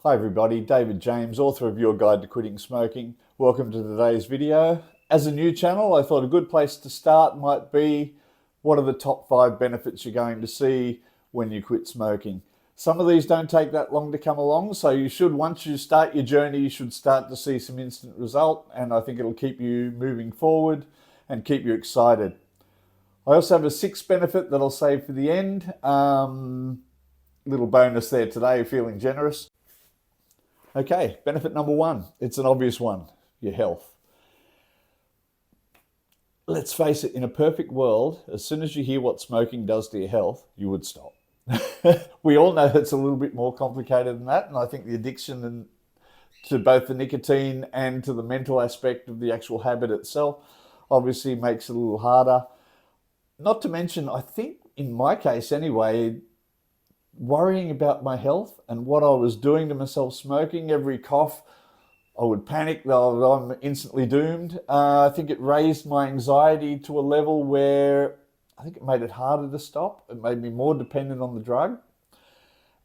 Hi everybody, David James, author of Your Guide to Quitting Smoking. Welcome to today's video. As a new channel, I thought a good place to start might be what are the top 5 benefits you're going to see when you quit smoking. Some of these don't take that long to come along, so once you start your journey, you should start to see some instant result, and I think it'll keep you moving forward and keep you excited. I also have a 6th benefit that I'll save for the end. Little bonus there today, feeling generous. Okay, benefit number 1. It's an obvious one, your health. Let's face it, in a perfect world, as soon as you hear what smoking does to your health, you would stop. We all know it's a little bit more complicated than that, and I think the addiction to both the nicotine and to the mental aspect of the actual habit itself obviously makes it a little harder. Not to mention, I think in my case anyway, worrying about my health and what I was doing to myself smoking, every cough, I would panic that I'm instantly doomed. I think it raised my anxiety to a level where I think it made it harder to stop. It made me more dependent on the drug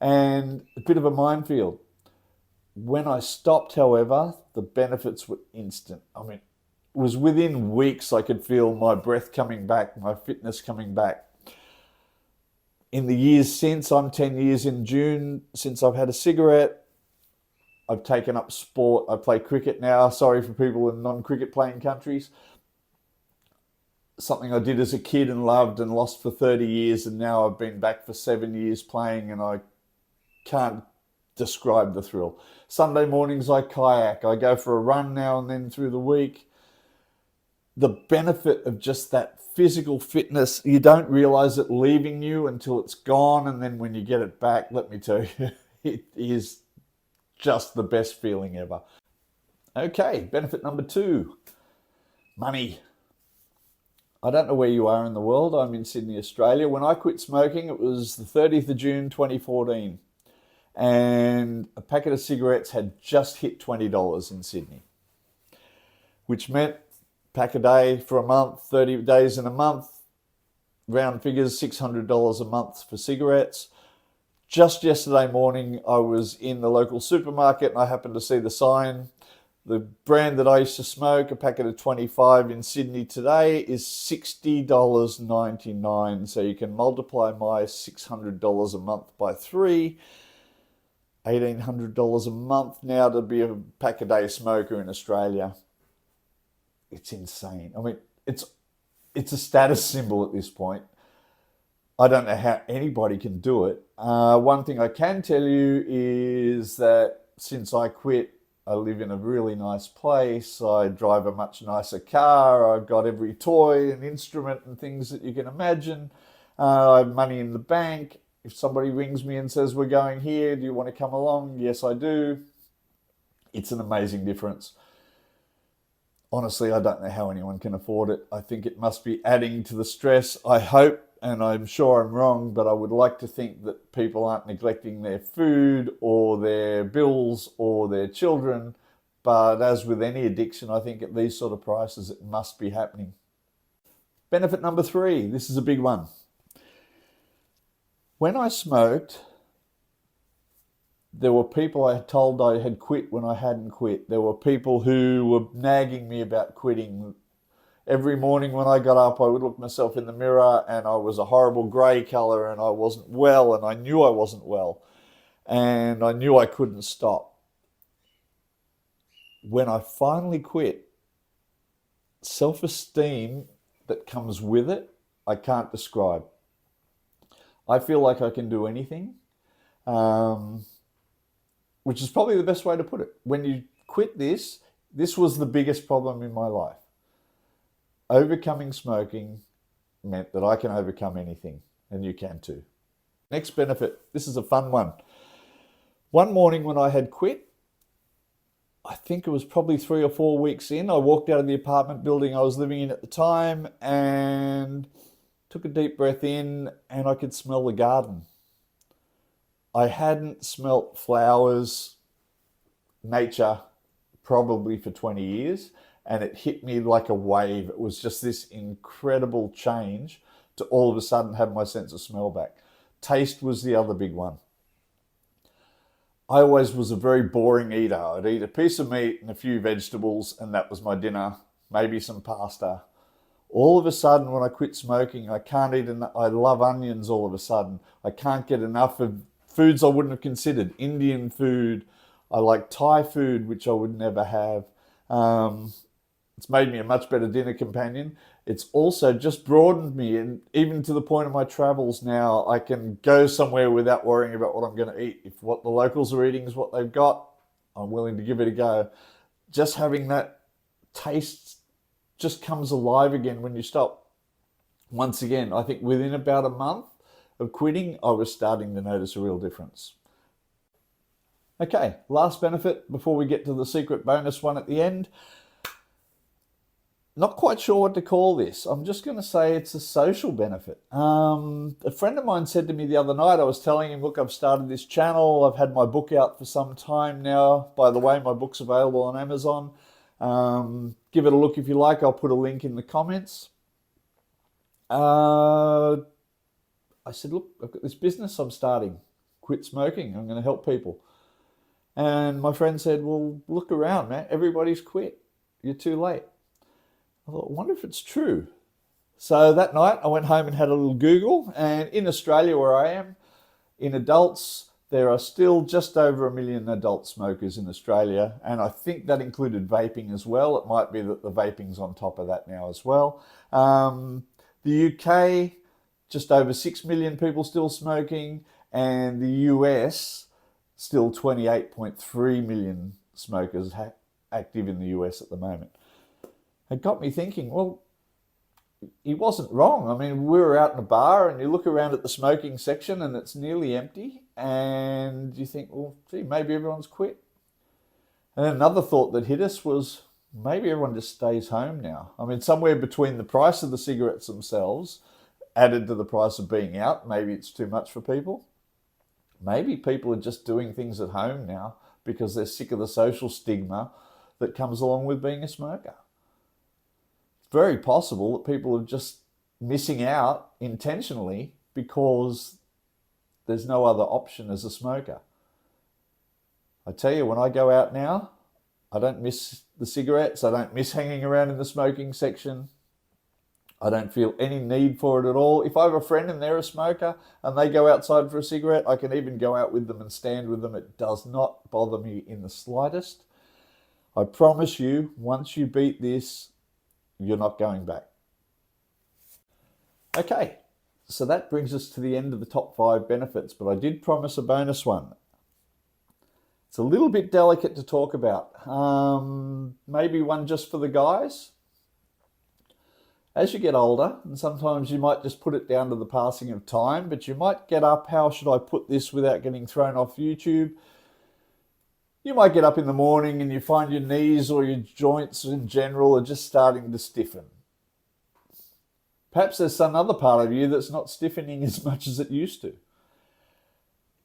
and a bit of a minefield. When I stopped, however, the benefits were instant. I mean, it was within weeks I could feel my breath coming back, my fitness coming back. In the years since, I'm 10 years in June, since I've had a cigarette, I've taken up sport. I play cricket now. Sorry for people in non-cricket playing countries. Something I did as a kid and loved and lost for 30 years, and now I've been back for 7 years playing, and I can't describe the thrill. Sunday mornings I kayak. I go for a run now and then through the week. The benefit of just that physical fitness, you don't realize it leaving you until it's gone, and then when you get it back, let me tell you, it is just the best feeling ever. Okay, benefit number 2, money. I don't know where you are in the world. I'm in Sydney, Australia. When I quit smoking, it was the 30th of June 2014, and a packet of cigarettes had just hit $20 in Sydney, which meant pack a day for a month, 30 days in a month, round figures, $600 a month for cigarettes. Just yesterday morning, I was in the local supermarket and I happened to see the sign. The brand that I used to smoke, a packet of 25 in Sydney today, is $60.99. So you can multiply my $600 a month by 3, $1,800 a month now to be a pack a day smoker in Australia. It's insane. I mean, it's a status symbol at this point. I don't know how anybody can do it. One thing I can tell you is that since I quit, I live in a really nice place. I drive a much nicer car. I've got every toy and instrument and things that you can imagine. I have money in the bank. If somebody rings me and says, we're going here, do you want to come along? Yes, I do. It's an amazing difference. Honestly, I don't know how anyone can afford it. I think it must be adding to the stress. I hope, and I'm sure I'm wrong, but I would like to think that people aren't neglecting their food or their bills or their children. But as with any addiction, I think at these sort of prices, it must be happening. Benefit number 3, this is a big one. When I smoked, there were people I told I had quit when I hadn't quit. There were people who were nagging me about quitting. Every morning when I got up, I would look myself in the mirror and I was a horrible grey colour and I wasn't well, and I knew I wasn't well, and I knew I couldn't stop. When I finally quit, self-esteem that comes with it, I can't describe. I feel like I can do anything. Which is probably the best way to put it. When you quit this was the biggest problem in my life. Overcoming smoking meant that I can overcome anything, and you can too. Next benefit, this is a fun one. One morning when I had quit, I think it was probably 3 or 4 weeks in, I walked out of the apartment building I was living in at the time and took a deep breath in, and I could smell the garden. I hadn't smelt flowers, nature, probably for 20 years, and it hit me like a wave. It was just this incredible change to all of a sudden have my sense of smell back. Taste was the other big one. I always was a very boring eater. I'd eat a piece of meat and a few vegetables, and that was my dinner, maybe some pasta. All of a sudden, when I quit smoking, I can't eat enough. I love onions all of a sudden. I can't get enough of foods I wouldn't have considered. Indian food. I like Thai food, which I would never have. Um, it's made me a much better dinner companion. It's also just broadened me, and even to the point of my travels now, I can go somewhere without worrying about what I'm going to eat. If what the locals are eating is what they've got, I'm willing to give it a go. Just having that taste just comes alive again when you stop. Once again, I think within about a month of quitting, I was starting to notice a real difference. Okay, last benefit before we get to the secret bonus one at the end. Not quite sure what to call this. I'm just going to say it's a social benefit. A friend of mine said to me the other night, I was telling him, look, I've started this channel. I've had my book out for some time now. By the way, my book's available on Amazon. Give it a look if you like. I'll put a link in the comments. I said, look, I've got this business I'm starting. Quit smoking. I'm going to help people. And my friend said, well, look around, man. Everybody's quit. You're too late. I thought, I wonder if it's true. So that night I went home and had a little Google, and in Australia where I am, in adults, there are still just over 1 million adult smokers in Australia, and I think that included vaping as well. It might be that the vaping's on top of that now as well. The UK, just over 6 million people still smoking, and the US, still 28.3 million smokers active in the US at the moment. It got me thinking, well, he wasn't wrong. I mean, we were out in a bar and you look around at the smoking section and it's nearly empty, and you think, well, gee, maybe everyone's quit. And then another thought that hit us was, maybe everyone just stays home now. I mean, somewhere between the price of the cigarettes themselves added to the price of being out, maybe it's too much for people. Maybe people are just doing things at home now because they're sick of the social stigma that comes along with being a smoker. Very possible that people are just missing out intentionally because there's no other option as a smoker. I tell you, when I go out now, I don't miss the cigarettes. I don't miss hanging around in the smoking section. I don't feel any need for it at all. If I have a friend and they're a smoker and they go outside for a cigarette, I can even go out with them and stand with them. It does not bother me in the slightest. I promise you, once you beat this, you're not going back. Okay, so that brings us to the end of the top 5 benefits, but I did promise a bonus one. It's a little bit delicate to talk about. Maybe one just for the guys. As you get older, and sometimes you might just put it down to the passing of time, but you might get up, how should I put this without getting thrown off YouTube? You might get up in the morning and you find your knees or your joints in general are just starting to stiffen. Perhaps there's some other part of you that's not stiffening as much as it used to.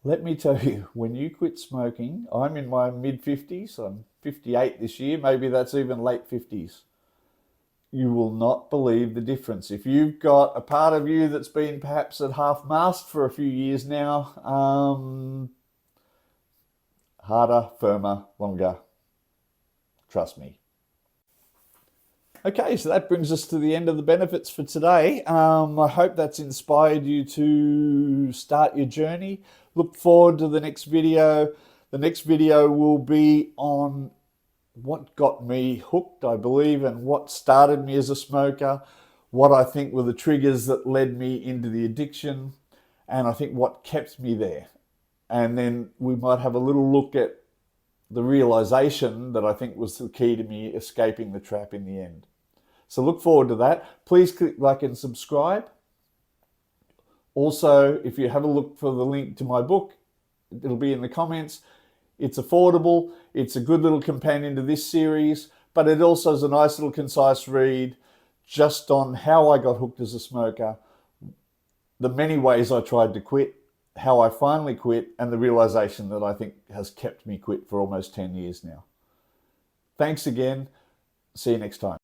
Let me tell you, when you quit smoking, I'm in my mid-50s, I'm 58 this year, maybe that's even late 50s. You will not believe the difference. If you've got a part of you that's been perhaps at half-mast for a few years now, harder, firmer, longer. Trust me. Okay, so that brings us to the end of the benefits for today. I hope that's inspired you to start your journey. Look forward to the next video. The next video will be on what got me hooked, I believe, and what started me as a smoker, what I think were the triggers that led me into the addiction, and I think what kept me there. And then we might have a little look at the realization that I think was the key to me escaping the trap in the end. So look forward to that. Please click like and subscribe. Also, if you have a look for the link to my book, it'll be in the comments. It's affordable. It's a good little companion to this series, but it also is a nice little concise read just on how I got hooked as a smoker, the many ways I tried to quit, how I finally quit, and the realization that I think has kept me quit for almost 10 years now. Thanks again. See you next time.